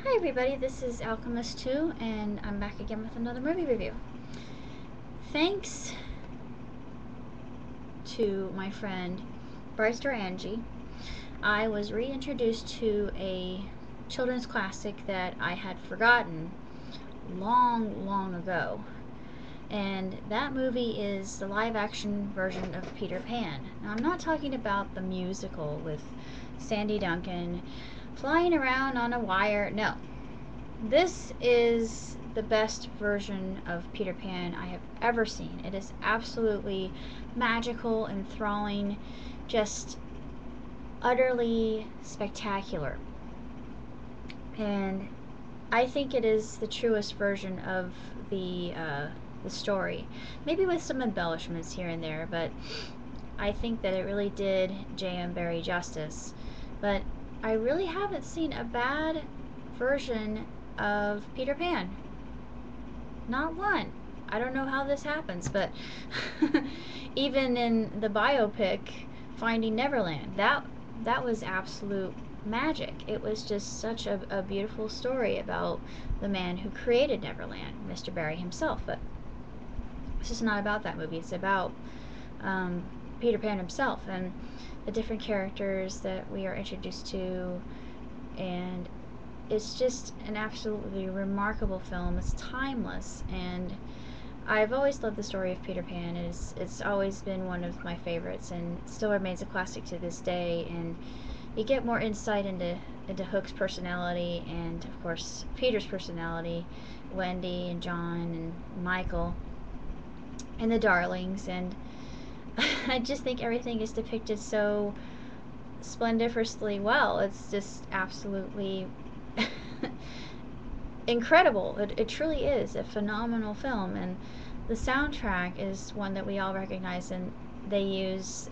Hi everybody, this is Alchemist 2 and I'm back again with another movie review. Thanks to my friend Bryce Angie, I was reintroduced to a children's classic that I had forgotten long ago. And that movie is the live action version of Peter Pan. Now I'm not talking about the musical with Sandy Duncan flying around on a wire. No. This is the best version of Peter Pan I have ever seen. It is absolutely magical, enthralling, just utterly spectacular. And I think it is the truest version of the story. Maybe with some embellishments here and there, but I think that it really did J.M. Barrie justice. But I really haven't seen a bad version of Peter Pan. Not one. I don't know how this happens, but even in the biopic Finding Neverland, that was absolute magic. It was just such a beautiful story about the man who created Neverland, Mr. Barrie himself. But it's just not about that movie. It's about Peter Pan himself and the different characters that we are introduced to, and it's just an absolutely remarkable film. It's timeless, and I've always loved the story of Peter Pan. It's always been one of my favorites, and still remains a classic to this day. And you get more insight into Hook's personality, and of course Peter's personality, Wendy and John and Michael, and the Darlings, and I just think everything is depicted so splendiferously well. It's just absolutely incredible. It truly is a phenomenal film, and the soundtrack is one that we all recognize, and they use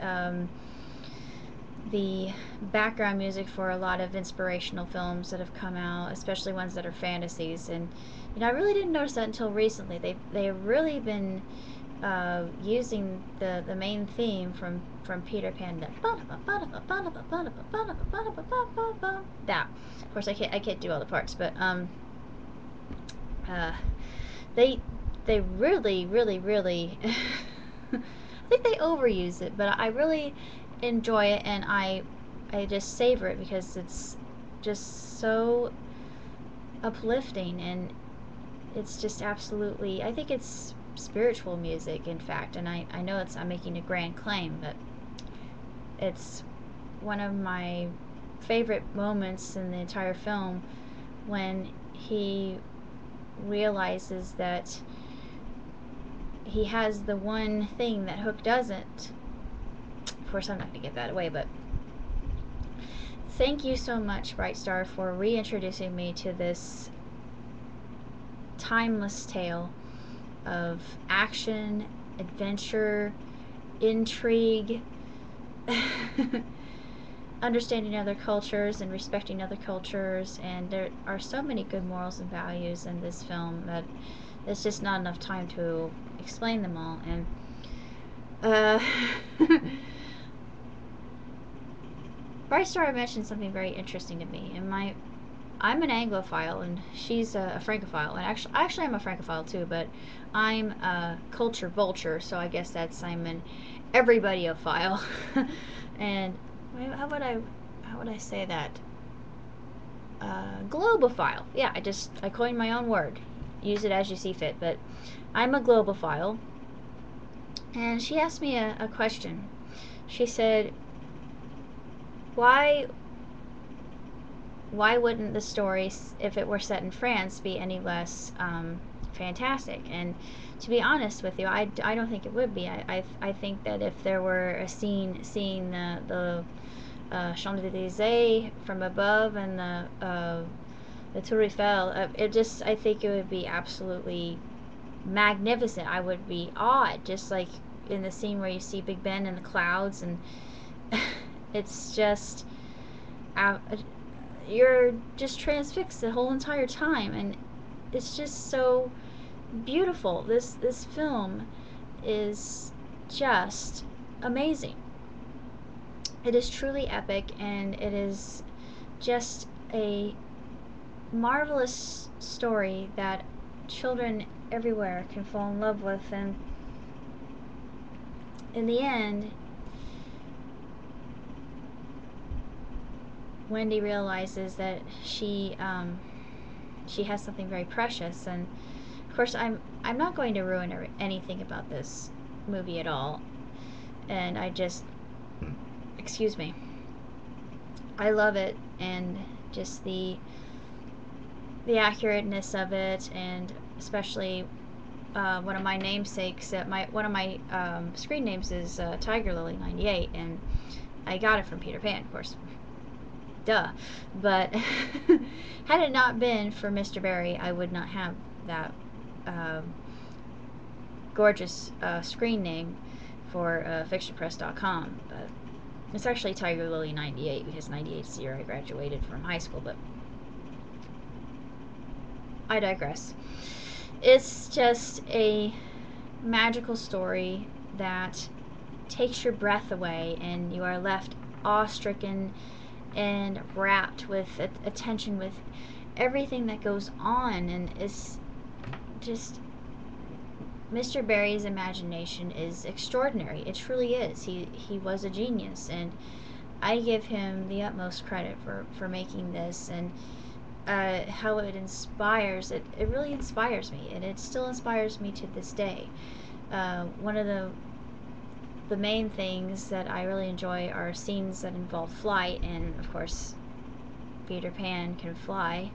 the background music for a lot of inspirational films that have come out, especially ones that are fantasies. And I really didn't notice that until recently. They've really been using the main theme from Peter Pan, that. Of course, I can't do all the parts, but they really I think they overuse it, but I really enjoy it, and I just savor it because it's just so uplifting, and it's just absolutely, I think it's spiritual music, in fact. And I know I'm making a grand claim, but it's one of my favorite moments in the entire film when he realizes that he has the one thing that Hook doesn't. Of course, I'm not going to give that away, but thank you so much, Bright Star, for reintroducing me to this timeless tale of action, adventure, intrigue, understanding other cultures and respecting other cultures. And there are so many good morals and values in this film that it's just not enough time to explain them all. And Bright Star mentioned something very interesting to me. And I'm an Anglophile, and she's a Francophile. And actually, I'm a Francophile too, but I'm a culture vulture, so I guess that's, I'm an everybody-ophile. And how would I say that? Globophile. Yeah, I coined my own word. Use it as you see fit. But I'm a globophile. And she asked me a question. She said, why wouldn't the story, if it were set in France, be any less fantastic? And to be honest with you, I don't think it would be. I think that if there were a scene seeing the Champs-Élysées from above, and the Tour Eiffel, I think it would be absolutely magnificent. I would be awed, just like in the scene where you see Big Ben in the clouds, and it's just you're just transfixed the whole entire time, and it's just so beautiful. This film is just amazing. It is truly epic, and it is just a marvelous story that children everywhere can fall in love with, and in the end, Wendy realizes that she has something very precious, and of course I'm not going to ruin anything about this movie at all, and I just, excuse me, I love it, and just the accurateness of it, and especially one of my namesakes. One of my screen names is Tiger Lily 98, and I got it from Peter Pan, of course. Duh. But had it not been for Mr. Barry, I would not have that gorgeous screen name for fictionpress.com. But it's actually Tiger Lily 98 because 98 is the year I graduated from high school, but I digress. It's just a magical story that takes your breath away, and you are left awe-stricken and wrapped with attention with everything that goes on, and it's just, Mr. Barry's imagination is extraordinary. It truly is. He was a genius, and I give him the utmost credit for making this, and how it inspires. It really inspires me, and it still inspires me to this day. One of the main things that I really enjoy are scenes that involve flight, and of course Peter Pan can fly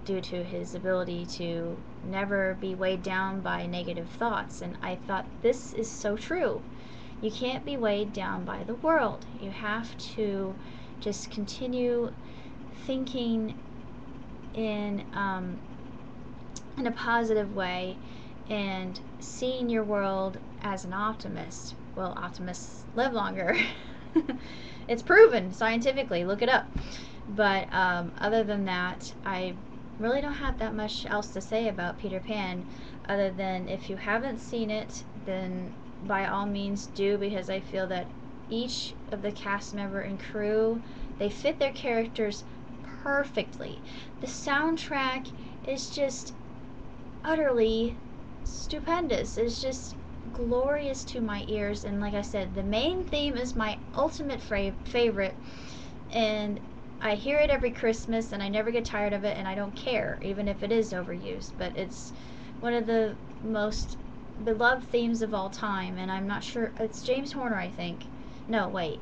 due to his ability to never be weighed down by negative thoughts, and I thought this is so true. You can't be weighed down by the world. You have to just continue thinking in a positive way and seeing your world as an optimist. Well, optimists live longer. It's proven scientifically. Look it up. But other than that, I really don't have that much else to say about Peter Pan, other than if you haven't seen it, then by all means do, because I feel that each of the cast member and crew, they fit their characters perfectly. The soundtrack is just utterly stupendous. It's just glorious to my ears, and like I said, the main theme is my ultimate favorite, and I hear it every Christmas, and I never get tired of it, and I don't care, even if it is overused. But it's one of the most beloved themes of all time, and I'm not sure, it's James Horner, I think. No, wait,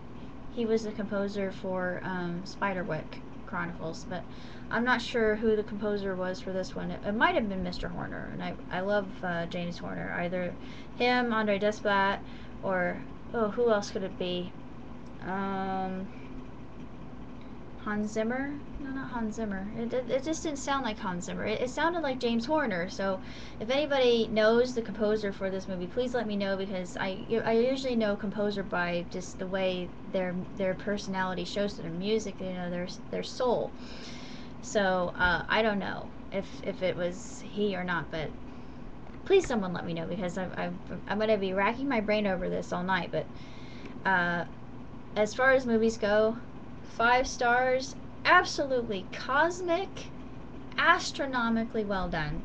he was the composer for Spiderwick Chronicles, but I'm not sure who the composer was for this one. It might have been Mr. Horner, and I love James Horner. Either him, Andre Desplat, or, oh, who else could it be? Hans Zimmer? No, not Hans Zimmer. It just didn't sound like Hans Zimmer. It sounded like James Horner. So if anybody knows the composer for this movie, please let me know, because I usually know composer by just the way their personality shows to their music, you know, their soul. So I don't know if it was he or not, but please someone let me know, because I'm going to be racking my brain over this all night. But as far as movies go, 5 stars, absolutely cosmic, astronomically well done.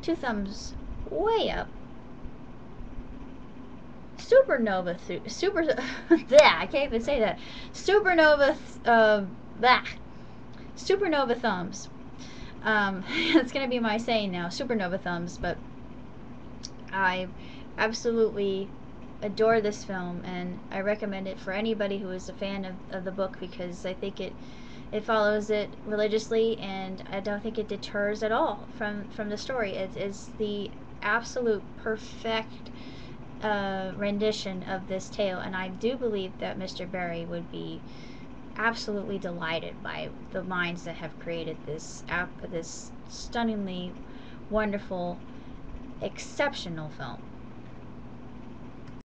2 thumbs way up. Supernova, I can't even say that. Supernova, Supernova thumbs. It's gonna be my saying now, supernova thumbs. But I absolutely adore this film, and I recommend it for anybody who is a fan of the book, because I think it follows it religiously, and I don't think it deters at all from the story. It is the absolute perfect rendition of this tale, and I do believe that Mr. Barry would be absolutely delighted by the minds that have created this stunningly wonderful, exceptional film.